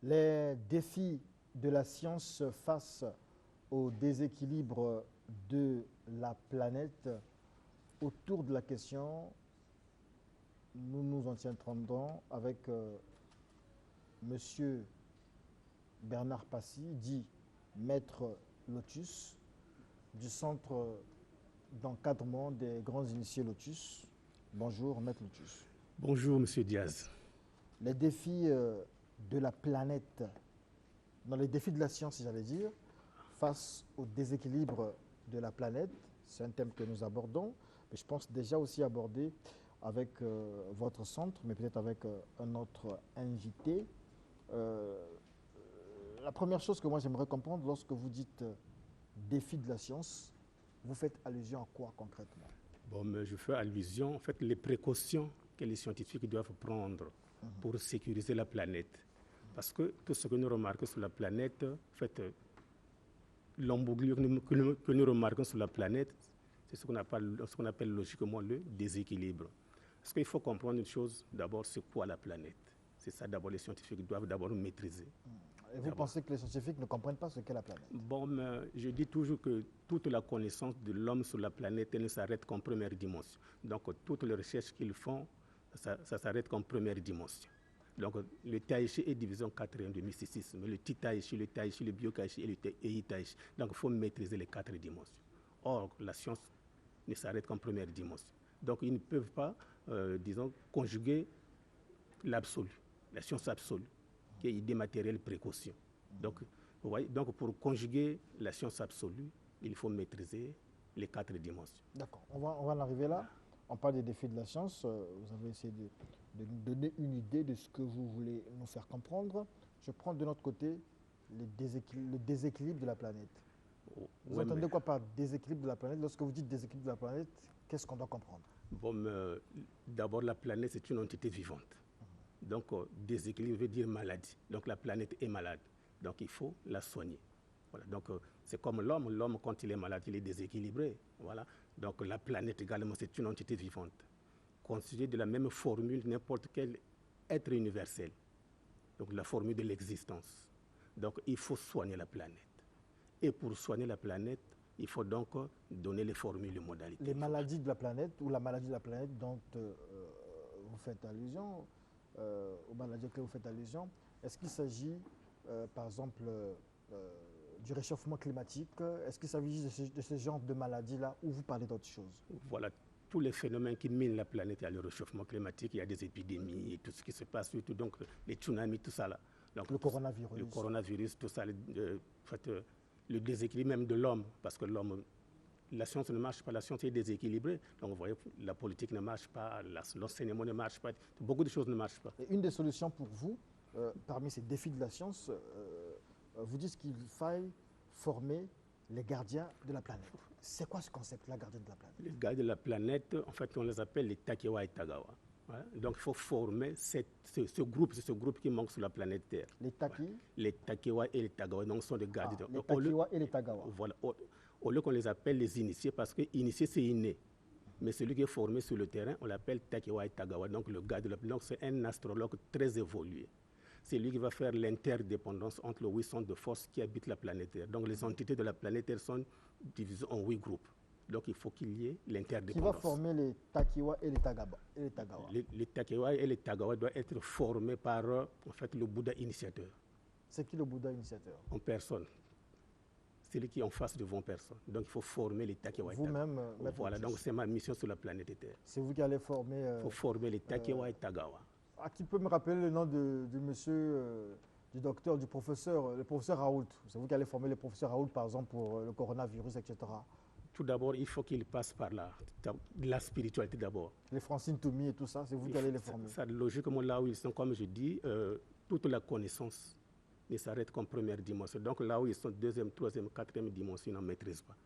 Les défis de la science face au déséquilibre de la planète. Autour de la question, nous nous en tiendrons avec Monsieur Bernard Passy, dit Maître Lotus, du Centre d'encadrement des grands initiés Lotus. Bonjour, Maître Lotus. Bonjour, Monsieur Diaz. Les défis de la planète, non, les défis de la science, j'allais dire, face au déséquilibre de la planète, c'est un thème que nous abordons, mais je pense déjà aussi aborder avec votre centre, mais peut-être avec un autre invité. La première chose que moi j'aimerais comprendre, lorsque vous dites défi de la science, vous faites allusion à quoi concrètement? Bon, mais je fais allusion, en fait, les précautions que les scientifiques doivent prendre pour sécuriser la planète. Parce que tout ce que nous remarquons sur la planète, en fait, l'embouglio que nous remarquons sur la planète, c'est ce qu'on appelle logiquement le déséquilibre. Parce qu'il faut comprendre une chose, d'abord, c'est quoi la planète? C'est ça, d'abord, les scientifiques doivent d'abord maîtriser. Et vous pensez que les scientifiques ne comprennent pas ce qu'est la planète? Bon, mais je dis toujours que toute la connaissance de l'homme sur la planète ne s'arrête qu'en première dimension. Donc, toutes les recherches qu'ils font, ça s'arrête qu'en première dimension. Donc, le Tai Chi est divisé en 4 mysticisme. Le Tai Chi, le Bio-Tai Chi et le Tai Chi. Donc, il faut maîtriser les 4 dimensions. Or, la science ne s'arrête qu'en première dimension. Donc, ils ne peuvent pas, disons, conjuguer l'absolu, la science absolue, qui est idée matérielle précaution. Donc, vous voyez, donc, pour conjuguer la science absolue, il faut maîtriser les 4 dimensions. D'accord, on va en arriver là. On parle des défis de la science. Vous avez essayé de nous donner une idée de ce que vous voulez nous faire comprendre. Je prends de notre côté le déséquilibre de la planète. Vous entendez quoi par déséquilibre de la planète? Lorsque vous dites déséquilibre de la planète, qu'est-ce qu'on doit comprendre? Bon, d'abord, la planète, c'est une entité vivante. Donc, déséquilibre veut dire maladie. Donc, la planète est malade. Donc, il faut la soigner. Voilà. Donc, c'est comme l'homme. L'homme, quand il est malade, il est déséquilibré. Voilà. Donc, la planète également, c'est une entité vivante. Constituée de la même formule, n'importe quel être universel. Donc, la formule de l'existence. Donc, il faut soigner la planète. Et pour soigner la planète, il faut donc donner les formules, les modalités. Les maladies de la planète ou la maladie de la planète dont vous faites allusion, aux maladies auxquelles vous faites allusion, est-ce qu'il s'agit, par exemple, du réchauffement climatique? Est-ce qu'il s'agit de ce genre de maladies-là ou vous parlez d'autre chose? Voilà, tous les phénomènes qui minent la planète, il y a le réchauffement climatique, il y a des épidémies, et tout ce qui se passe, surtout donc les tsunamis, tout ça là. Donc, le coronavirus. Le coronavirus, tout ça, le déséquilibre même de l'homme, parce que l'homme, la science ne marche pas, la science est déséquilibrée. Donc vous voyez, la politique ne marche pas, l'enseignement ne marche pas, beaucoup de choses ne marchent pas. Et une des solutions pour vous, parmi ces défis de la science, vous dites qu'il faille former les gardiens de la planète. C'est quoi ce concept-là, gardien de la planète? Les gardiens de la planète, en fait, on les appelle les Takewa et Tagawa. Voilà. Donc il faut former ce groupe qui manque sur la planète Terre. Les Taki voilà. Les Takewa et les Tagawa, donc sont des gardiens. Les Takewa et les Tagawa. Voilà. Au lieu qu'on les appelle les initiés, parce que initié c'est inné. Mais celui qui est formé sur le terrain, on l'appelle Takewa et Tagawa, donc le gars de la planète. Donc c'est un astrologue très évolué. C'est lui qui va faire l'interdépendance entre les 8 centres de force qui habitent la planète Terre. Donc les entités de la planète Terre sont divisées en 8 groupes. Donc il faut qu'il y ait l'interdépendance. Qui va former les Takewa et les Tagawa? Les Takewa et les Tagawa doivent être formés par en fait, le Bouddha initiateur. C'est qui le Bouddha initiateur? En personne. C'est lui qui est en face devant personne. Donc il faut former les Takewa et Tagawa. Vous-même, voilà, donc c'est ma mission sur la planète Terre. C'est vous qui allez former... Il faut former les Takewa et Tagawa. Qui peut me rappeler le nom du monsieur, du docteur, du professeur, le professeur Raoult? C'est vous qui allez former le professeur Raoult, par exemple, pour le coronavirus, etc. Tout d'abord, il faut qu'il passe par la spiritualité d'abord. Les Francine Toumi et tout ça, c'est vous qui allez les former? Logiquement, là où ils sont, comme je dis, toute la connaissance ne s'arrête qu'en première dimension. Donc là où ils sont deuxième, troisième, quatrième dimension, ils n'en maîtrisent pas.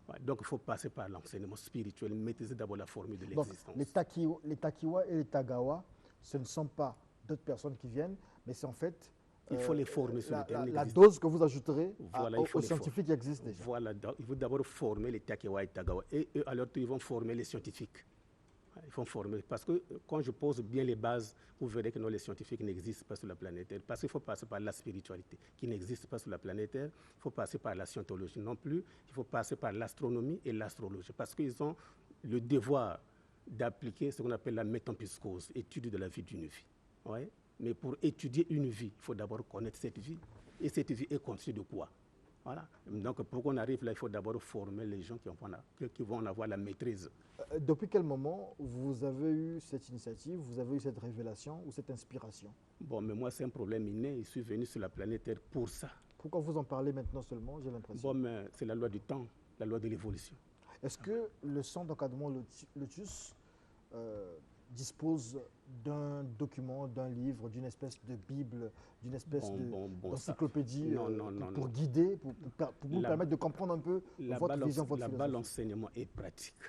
Ouais, donc il faut passer par l'enseignement spirituel, maîtriser d'abord la formule de l'existence. Les Takiwa et les Tagawa, ce ne sont pas d'autres personnes qui viennent, mais c'est en fait... il faut les former sur le terrain. La dose que vous ajouterez voilà, aux scientifiques qui existent déjà. Voilà, il faut d'abord former les Takewa et Tagawa. Et eux, alors, ils vont former les scientifiques. Il faut former. Parce que quand je pose bien les bases, vous verrez que non, les scientifiques n'existent pas sur la planète Terre. Parce qu'il faut passer par la spiritualité, qui n'existe pas sur la planète Terre. Il faut passer par la scientologie non plus. Il faut passer par l'astronomie et l'astrologie. Parce qu'ils ont le devoir d'appliquer ce qu'on appelle la métempsycose, étude de la vie d'une vie. Ouais? Mais pour étudier une vie, il faut d'abord connaître cette vie. Et cette vie est conçue de quoi? Voilà. Donc, pour qu'on arrive là, il faut d'abord former les gens qui vont en avoir la maîtrise. Depuis quel moment vous avez eu cette initiative, vous avez eu cette révélation ou cette inspiration? Bon, mais moi, c'est un problème inné. Je suis venu sur la planète Terre pour ça. Pourquoi vous en parlez maintenant seulement, j'ai l'impression? Bon, mais c'est la loi du temps, la loi de l'évolution. Est-ce que le centre d'encadrement Lotus dispose d'un document, d'un livre, d'une espèce de Bible, d'une espèce d'encyclopédie pour guider, pour vous permettre de comprendre un peu votre vision, votre philosophie? Là-bas, l'enseignement est pratique.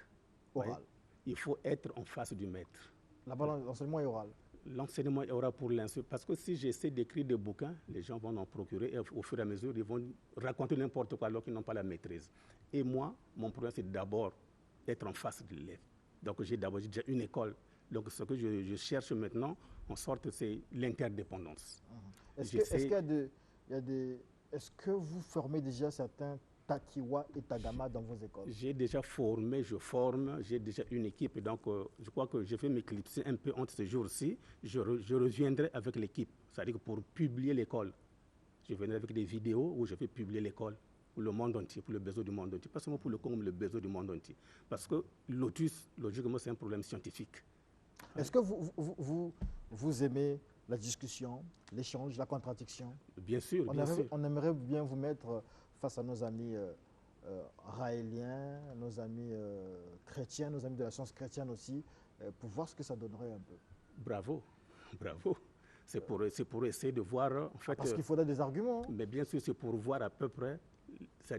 Oral. Ouais. Il faut être en face du maître. Là-bas, l'enseignement est oral. L'enseignement est oral pour l'instant. Parce que si j'essaie d'écrire des bouquins, les gens vont en procurer et au fur et à mesure, ils vont raconter n'importe quoi alors qu'ils n'ont pas la maîtrise. Et moi, mon problème, c'est d'abord être en face de l'élève. Donc, j'ai déjà une école. Donc, ce que je cherche maintenant, en sorte, c'est l'interdépendance. Est-ce que vous formez déjà certains Takiwa et Tagama dans vos écoles? J'ai déjà formé, je forme, j'ai déjà une équipe. Donc, je crois que je vais m'éclipser un peu entre ce jour-ci. Je reviendrai avec l'équipe. C'est-à-dire que pour publier l'école, je viendrai avec des vidéos où je vais publier l'école pour le monde entier, pour le besoin du monde entier. Pas seulement pour le Congo, mais le besoin du monde entier. Parce que Lotus, logiquement, c'est un problème scientifique. Est-ce que vous aimez la discussion, l'échange, la contradiction? Bien sûr, On aimerait bien vous mettre face à nos amis raéliens, nos amis chrétiens, nos amis de la science chrétienne aussi, pour voir ce que ça donnerait un peu. Bravo, bravo. C'est pour essayer de voir, en fait... Parce qu'il faudrait des arguments. Mais bien sûr, c'est pour voir à peu près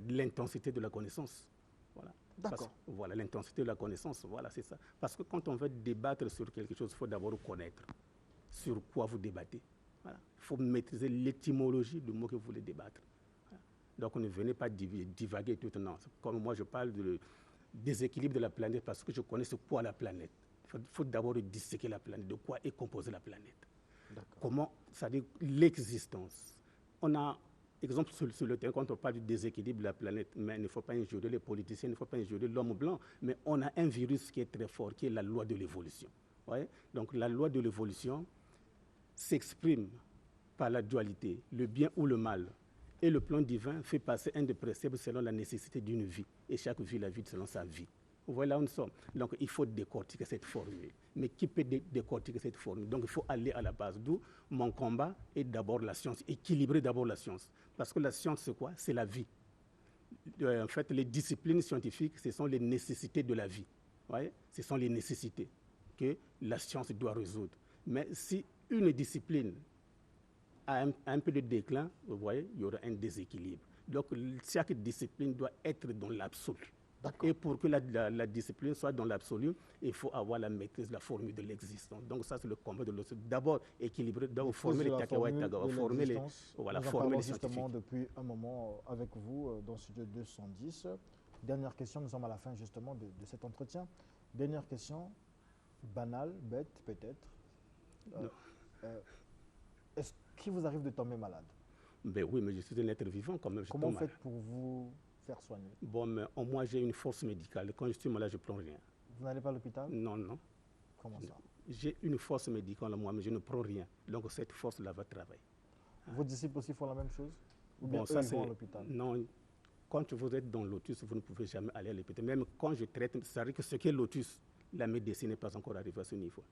l'intensité de la connaissance. Voilà. D'accord. Voilà, l'intensité de la connaissance, voilà, c'est ça. Parce que quand on veut débattre sur quelque chose, il faut d'abord connaître sur quoi vous débattez. Voilà. Il faut maîtriser l'étymologie du mot que vous voulez débattre. Voilà. Donc, ne venez pas divaguer tout le temps. Comme moi, je parle du déséquilibre de la planète parce que je connais ce qu'est la planète. Il faut d'abord disséquer la planète, de quoi est composée la planète. Comment, c'est-à-dire l'existence. On a, exemple sur le terrain, quand on parle du déséquilibre de la planète, mais il ne faut pas injurer les politiciens, il ne faut pas injurer l'homme blanc, mais on a un virus qui est très fort, qui est la loi de l'évolution. Ouais? Donc la loi de l'évolution s'exprime par la dualité, le bien ou le mal. Et le plan divin fait passer un des préceptes selon la nécessité d'une vie. Et chaque vie la vit selon sa vie. Vous voyez là où nous sommes. Donc il faut décortiquer cette formule. Mais qui peut décortiquer cette formule? Donc il faut aller à la base. D'où mon combat est d'abord la science. Équilibrer d'abord la science. Parce que la science, c'est quoi? C'est la vie. En fait, les disciplines scientifiques, ce sont les nécessités de la vie. Vous voyez? Ce sont les nécessités que la science doit résoudre. Mais si une discipline a un peu de déclin, vous voyez, il y aura un déséquilibre. Donc chaque discipline doit être dans l'absolu. Et pour que la discipline soit dans l'absolu, il faut avoir la maîtrise de la formule de l'existence. Donc ça, c'est le combat de l'autre. D'abord, équilibrer, d'abord former les Takawa et Tagawa, former les scientifiques. Justement depuis un moment avec vous dans Studio 210. Dernière question, nous sommes à la fin justement de cet entretien. Dernière question, banale, bête peut-être. Est-ce qu'il vous arrive de tomber malade? Ben oui, mais je suis un être vivant quand même. Comment vous faites pour vous faire soigner? Bon, mais au moins j'ai une force médicale. Quand je suis malade, je ne prends rien. Vous n'allez pas à l'hôpital? Non, non. Comment ça? J'ai une force médicale en moi, mais je ne prends rien. Donc cette force-là va travailler. Vos disciples aussi font la même chose? Ou bon, bien ça, eux, ils vont à l'hôpital? Non. Quand vous êtes dans Lotus, vous ne pouvez jamais aller à l'hôpital. Même quand je traite, c'est-à-dire que ce qu'est Lotus, la médecine n'est pas encore arrivée à ce niveau.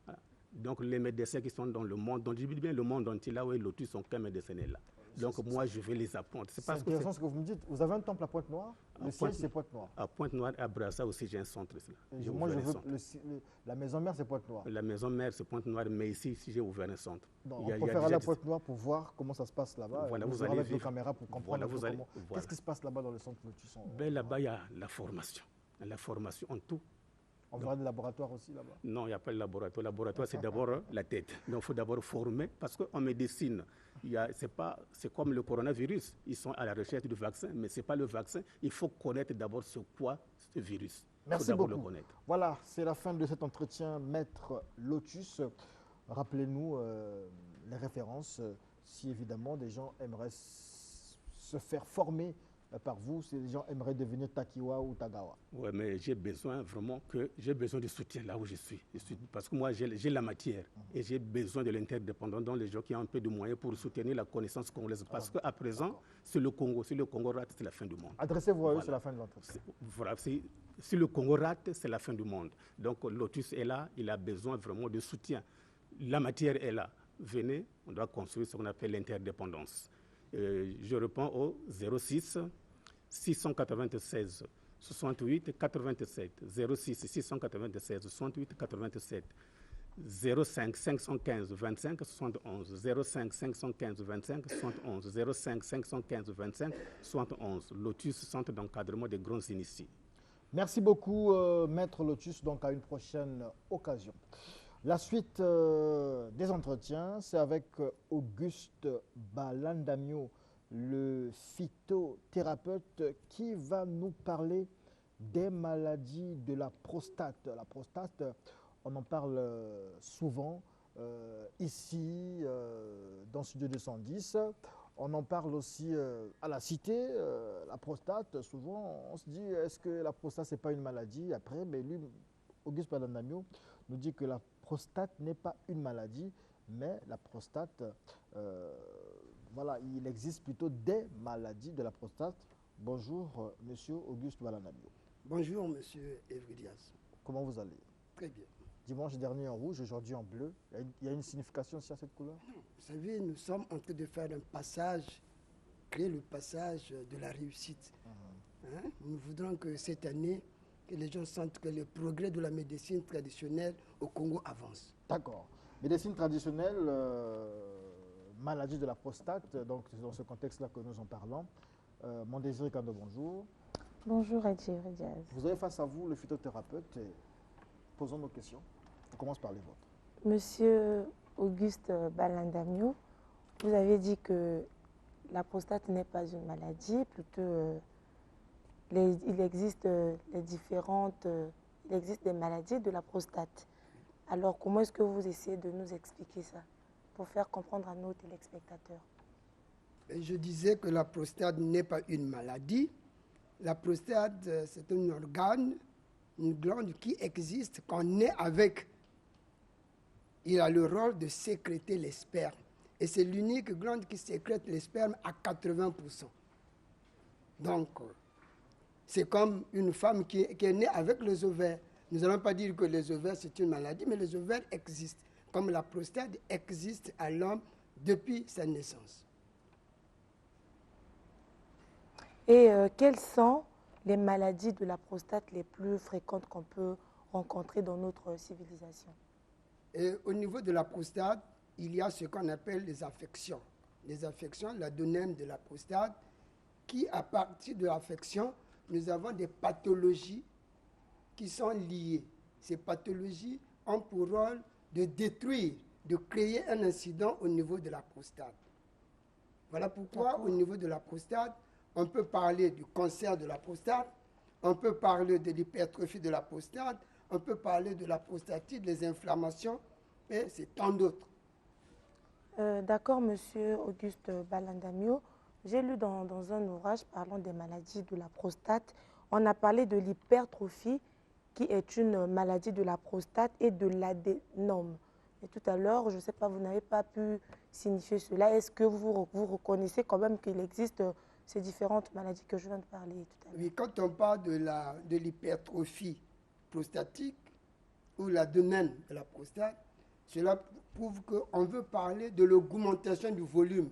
Voilà. Donc les médecins qui sont dans le monde, donc je dis bien le monde entier, là où est Lotus, aucun médecin n'est là. Donc moi, je vais les apprendre. C'est intéressant ce que vous me dites. Vous avez un temple à Pointe-Noire? Le siège, c'est Pointe-Noire. À Pointe-Noire, à Brassa aussi, j'ai un centre. Moi, je veux la maison mère, c'est Pointe-Noire. La maison mère, c'est Pointe-Noire, mais ici, j'ai ouvert un centre. Donc, on peut faire aller à Pointe-Noire pour voir comment ça se passe là-bas. Voilà, vous allez avec nos caméras pour comprendre comment. Qu'est-ce qui se passe là-bas dans le centre Lotus? Là-bas, il y a la formation. La formation en tout. On verra des laboratoires aussi là-bas? Non, il n'y a pas de laboratoire. Le laboratoire, c'est d'abord la tête. Donc, il faut d'abord former, parce qu'en médecine, c'est comme le coronavirus. Ils sont à la recherche du vaccin, mais ce n'est pas le vaccin. Il faut connaître d'abord ce qu'est ce virus. Merci d'abord le beaucoup. connaître. Voilà, c'est la fin de cet entretien, Maître Lotus. Rappelez-nous les références, si évidemment des gens aimeraient se faire former par vous, si les gens aimeraient devenir Takiwa ou Tagawa. Oui, mais j'ai besoin vraiment j'ai besoin de soutien là où je suis. Parce que moi, j'ai la matière et j'ai besoin de l'interdépendant, dont les gens qui ont un peu de moyens pour soutenir la connaissance congolaise. Parce qu'à présent, c'est le Congo. Si le Congo rate, c'est la fin du monde. Adressez-vous à eux, c'est la fin de l'entretien. Voilà, si le Congo rate, c'est la fin du monde. Donc, Lotus est là, il a besoin vraiment de soutien. La matière est là. Venez, on doit construire ce qu'on appelle l'interdépendance. Je réponds au 06 696 68 87 06 696 68 87 05 515 25 71 05 515 25 71 05 515 25 71. Lotus, centre d'encadrement des grands initiés. Merci beaucoup, Maître Lotus. Donc, à une prochaine occasion. La suite des entretiens, c'est avec Auguste Balandamio, le phytothérapeute, qui va nous parler des maladies de la prostate. La prostate, on en parle souvent ici, dans Studio 210. On en parle aussi à la cité, la prostate. Souvent, on se dit, est-ce que la prostate, ce n'est pas une maladie? Après, mais lui, Auguste Balandamio, nous dit que la prostate n'est pas une maladie, mais la prostate, voilà, il existe plutôt des maladies de la prostate. Bonjour, monsieur Auguste Balandamio. Bonjour, monsieur Evridias. Comment vous allez? Très bien. Dimanche dernier en rouge, aujourd'hui en bleu. Il y a une signification aussi à cette couleur? Non, vous savez, nous sommes en train de faire un passage, créer le passage de la réussite. Hein? Nous voudrons que cette année, que les gens sentent que le progrès de la médecine traditionnelle au Congo avance. D'accord. Médecine traditionnelle, maladie de la prostate, donc c'est dans ce contexte-là que nous en parlons. Mon désir Kando, bonjour. Bonjour Edjir Diaz. Vous avez face à vous le phytothérapeute et posons nos questions. On commence par les vôtres. Monsieur Auguste Balandamio, vous avez dit que la prostate n'est pas une maladie, plutôt il existe des maladies de la prostate. Alors comment est-ce que vous essayez de nous expliquer ça pour faire comprendre à nos téléspectateurs? Je disais que la prostate n'est pas une maladie. La prostate, c'est un organe, une glande qui existe, qu'on est avec. Il a le rôle de sécréter les spermes. Et c'est l'unique glande qui sécrète les spermes à 80%. Donc, c'est comme une femme qui est née avec les ovaires. Nous n'allons pas dire que les ovaires, c'est une maladie, mais les ovaires existent. Comme la prostate existe à l'homme depuis sa naissance. Et quelles sont les maladies de la prostate les plus fréquentes qu'on peut rencontrer dans notre civilisation? Et au niveau de la prostate, il y a ce qu'on appelle les affections. Les affections, l'adénome de la prostate, qui, à partir de l'affection, nous avons des pathologies qui sont liées. Ces pathologies ont pour rôle de détruire, de créer un incident au niveau de la prostate. Voilà pourquoi, au niveau de la prostate, on peut parler du cancer de la prostate, on peut parler de l'hypertrophie de la prostate, on peut parler de la prostatite, des inflammations, et c'est tant d'autres. D'accord, monsieur Auguste Balandamio. J'ai lu dans un ouvrage parlant des maladies de la prostate, on a parlé de l'hypertrophie, qui est une maladie de la prostate, et de l'adénome. Et tout à l'heure, je ne sais pas, vous n'avez pas pu signifier cela. Est-ce que vous reconnaissez quand même qu'il existe ces différentes maladies que je viens de parler tout à l'heure? Oui, quand on parle de l'hypertrophie prostatique ou l'adénome de la prostate, cela prouve qu'on veut parler de l'augmentation du volume.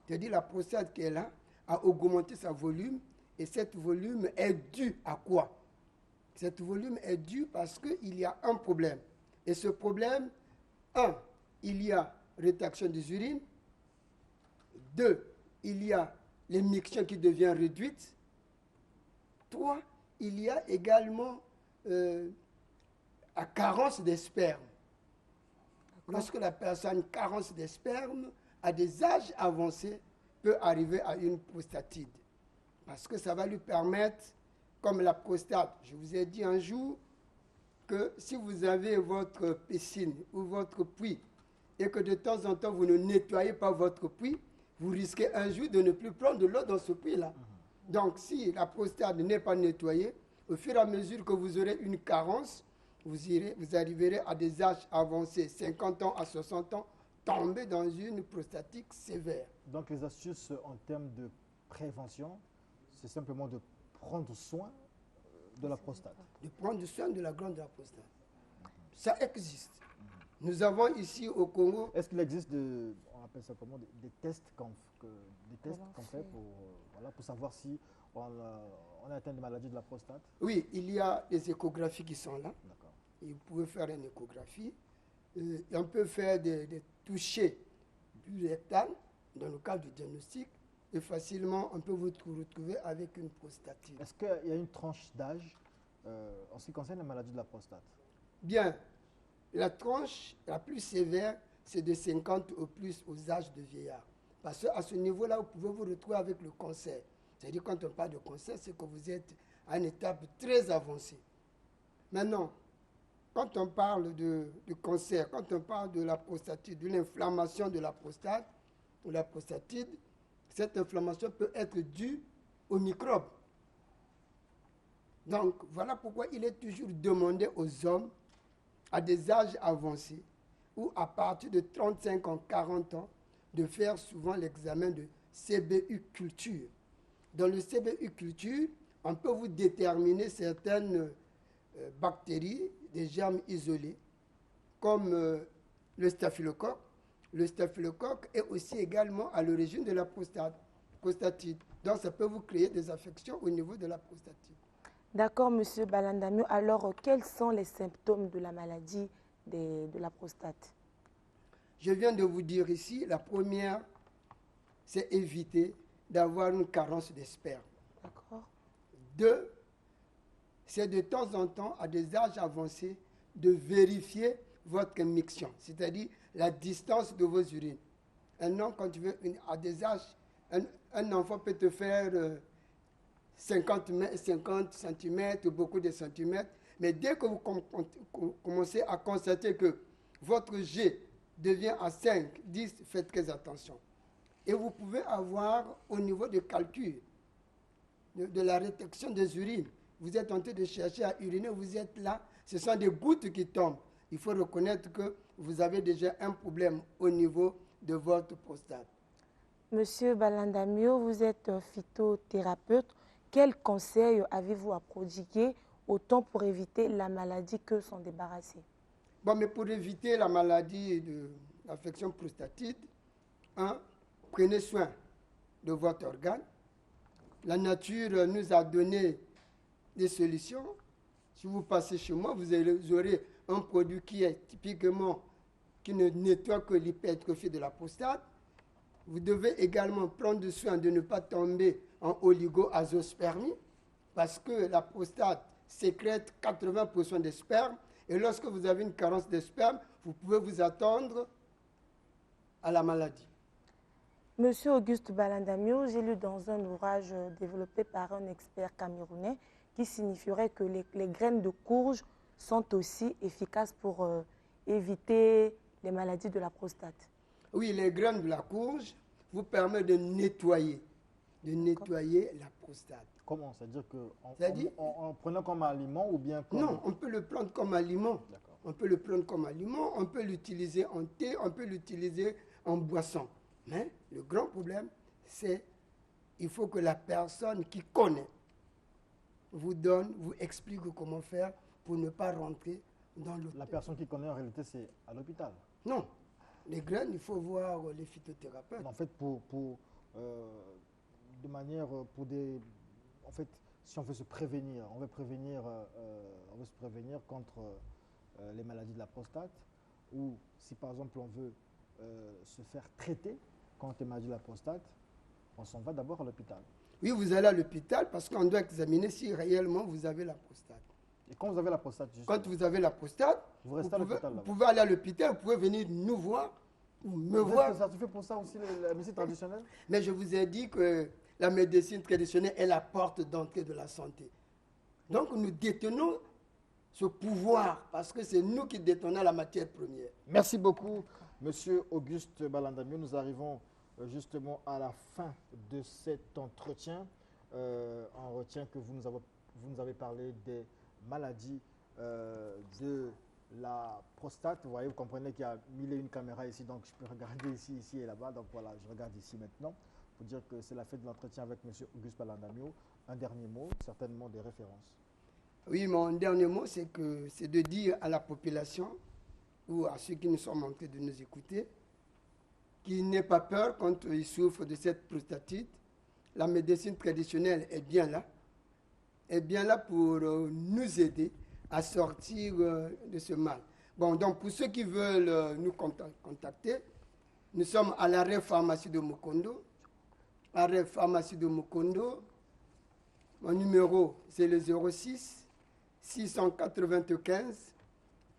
C'est-à-dire la prostate qui est là a augmenté sa volume, et cet volume est dû à quoi? Cet volume est dû parce qu'il y a un problème. Et ce problème, 1, il y a rétraction des urines. 2, il y a l'émission qui devient réduite. 3, il y a également la carence des spermes. Lorsque la personne carence des spermes, à des âges avancés, peut arriver à une prostatite. Parce que ça va lui permettre comme la prostate. Je vous ai dit un jour que si vous avez votre piscine ou votre puits et que de temps en temps vous ne nettoyez pas votre puits, vous risquez un jour de ne plus prendre de l'eau dans ce puits-là. Donc si la prostate n'est pas nettoyée, au fur et à mesure que vous aurez une carence, vous arriverez à des âges avancés, 50 ans à 60 ans, tomber dans une prostatite sévère. Donc les astuces en termes de prévention, c'est simplement de prendre soin de la prostate. De prendre soin de la glande de la prostate. Ça existe. Nous avons ici au Congo... Est-ce qu'il existe, on appelle ça comment, des tests qu'on fait pour, voilà, pour savoir si on a atteint des maladies de la prostate? Oui, il y a des échographies qui sont là. D'accord. Et vous pouvez faire une échographie. Et on peut faire des touchés du rectal dans le cadre du diagnostic. Et facilement, on peut vous retrouver avec une prostatite. Est-ce qu'il y a une tranche d'âge en ce qui concerne la maladie de la prostate? Bien, la tranche la plus sévère, c'est de 50 au plus aux âges de vieillard. Parce qu'à ce niveau-là, vous pouvez vous retrouver avec le cancer. C'est-à-dire, quand on parle de cancer, c'est que vous êtes à une étape très avancée. Maintenant, quand on parle de cancer, quand on parle de la prostatite, de l'inflammation de la prostate ou la prostatite, cette inflammation peut être due aux microbes. Donc, voilà pourquoi il est toujours demandé aux hommes, à des âges avancés, ou à partir de 35 ans, 40 ans, de faire souvent l'examen de CBU culture. Dans le CBU culture, on peut vous déterminer certaines bactéries, des germes isolés, comme le staphylocoque. Le staphylocoque est aussi également à l'origine de la prostatite. Donc, ça peut vous créer des affections au niveau de la prostatite. D'accord, Monsieur Balandamio. Alors, quels sont les symptômes de la maladie de la prostate? Je viens de vous dire ici, la première, c'est éviter d'avoir une carence de sperme. D'accord. 2, c'est de temps en temps, à des âges avancés, de vérifier votre miction, c'est-à-dire la distance de vos urines. Un homme, quand tu veux, à des âges, un enfant peut te faire 50 cm, beaucoup de centimètres, mais dès que vous commencez à constater que votre jet devient à 5, 10, faites très attention. Et vous pouvez avoir au niveau de calcul, de la rétection des urines, vous êtes en train de chercher à uriner, vous êtes là, ce sont des gouttes qui tombent. Il faut reconnaître que vous avez déjà un problème au niveau de votre prostate. Monsieur Balandamio, vous êtes phytothérapeute. Quels conseils avez-vous à prodiguer, autant pour éviter la maladie que s'en débarrasser? Bon, mais pour éviter la maladie de l'affection prostatite, prenez soin de votre organe. La nature nous a donné des solutions. Si vous passez chez moi, vous aurez un produit qui est typiquement, qui ne nettoie que l'hypertrophie de la prostate. Vous devez également prendre soin de ne pas tomber en oligo-azoospermie, parce que la prostate sécrète 80% des spermes, et lorsque vous avez une carence de sperme, vous pouvez vous attendre à la maladie. Monsieur Auguste Balandamio, j'ai lu dans un ouvrage développé par un expert camerounais qui signifierait que les graines de courge sont aussi efficaces pour éviter les maladies de la prostate. Oui, les graines de la courge vous permettent de nettoyer la prostate. Comment? C'est-à-dire qu'en prenant comme aliment ou bien comme... Non, on peut le prendre comme aliment. On peut le prendre comme aliment, on peut l'utiliser en thé, on peut l'utiliser en boisson. Mais le grand problème, c'est qu'il faut que la personne qui connaît vous explique comment faire pour ne pas rentrer dans le... La personne qui connaît, en réalité, c'est à l'hôpital. Non. Les graines, il faut voir les phytothérapeutes. En fait, en fait, si on veut se prévenir, on veut se prévenir contre les maladies de la prostate, ou si par exemple on veut se faire traiter contre les maladies de la prostate, on s'en va d'abord à l'hôpital. Oui, vous allez à l'hôpital parce qu'on doit examiner si réellement vous avez la prostate. Et quand vous avez la prostate, justement, quand vous avez la prostate, vous pouvez aller à l'hôpital, vous pouvez venir nous voir ou me voir. Ça se fait pour ça aussi la médecine traditionnelle? Mais je vous ai dit que la médecine traditionnelle est la porte d'entrée de la santé. Donc nous détenons ce pouvoir parce que c'est nous qui détenons la matière première. Merci beaucoup, Monsieur Auguste Balandamio. Nous arrivons justement à la fin de cet entretien. On retient que vous nous avez parlé des maladies de la prostate. Vous voyez, vous comprenez qu'il y a 1001 caméras ici, donc je peux regarder ici et là-bas. Donc voilà, je regarde ici maintenant pour dire que c'est la fin de l'entretien avec M. Auguste Balandamio. Un dernier mot, certainement des références. Oui, mon dernier mot, c'est de dire à la population ou à ceux qui nous sont en train de nous écouter qu'ils n'aient pas peur quand ils souffrent de cette prostatite. La médecine traditionnelle est bien là pour nous aider à sortir de ce mal. Bon, donc pour ceux qui veulent nous contacter, nous sommes à l'arrêt pharmacie de Mukondo. Arrêt pharmacie de Mukondo. Mon numéro, c'est le 06 695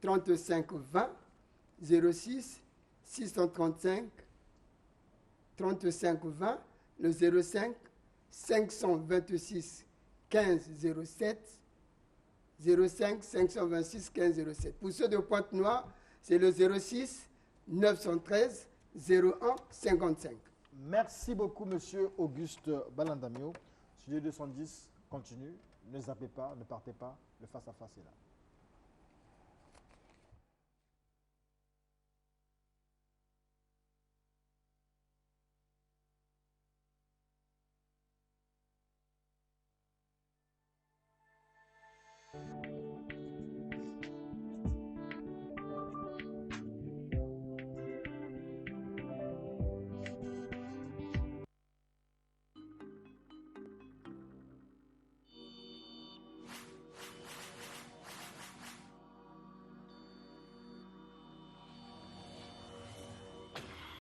35 20 06 635 35 20 le 05 526 15 07 05 526 15 07. Pour ceux de Pointe-Noire, c'est le 06 913 01 55. Merci beaucoup, Monsieur Auguste Balandamio. Studio 210 continue. Ne zappez pas, ne partez pas. Le face-à-face est là.